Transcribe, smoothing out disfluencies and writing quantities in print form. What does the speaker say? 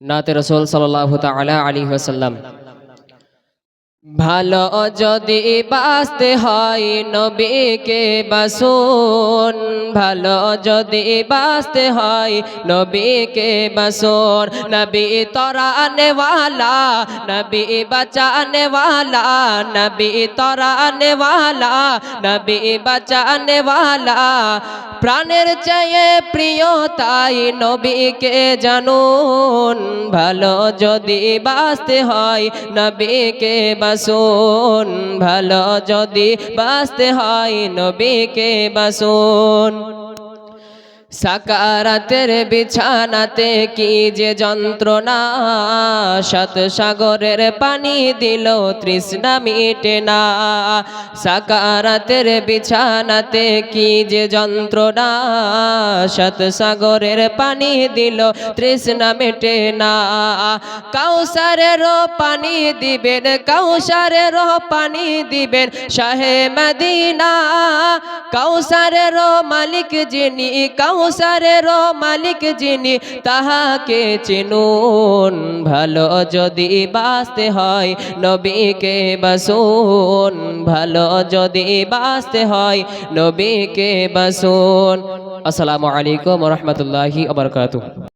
নাতে রাসূল সাল্লাল্লাহু তাআলা আলাইহি ওয়াসাল্লাম। ভালো যদি বাঁচতে হয় নবীকে বাসুন, ভালো যদি বাঁচতে হয় নবীকে বাসুন। নবী তরানে ওয়ালা, নবী বাঁচানে ওয়ালা, নবী তরানে ওয়ালা, নবী বাঁচানে ওয়ালা। প্রাণের চেয়ে প্রিয় তাই নবীকে জানুন, ভালো যদি বাঁচতে হয় নবীকে বাসুন, ভালো যদি বাঁচতে হয় নবীকে বাসুন। সাকারাতের বিছানাতে কি যে যন্ত্রণা, সাত সাগরের পানি দিল তৃষ্ণা মিটে না। সাকারাতের বিছানাতে কি যে যন্ত্রণা, সাত সাগরের পানি দিল তৃষ্ণা মিটে না। কাউসারেরও পানি দিবেন, কাউসারেরও পানি দিবেন শাহে মদিনা। কাউসারেরও মালিক যিনি, কাউসারেরও মালিক যিনি, তাহাকে চিনুন। ভালো যদি বাঁচতে হয় নবীকে বাসুন, ভালো যদি বাঁচতে হয় নবীকে বাসুন। আসসালামু আলাইকুম ওয়া রাহমাতুল্লাহি ওয়া বারাকাতুহু।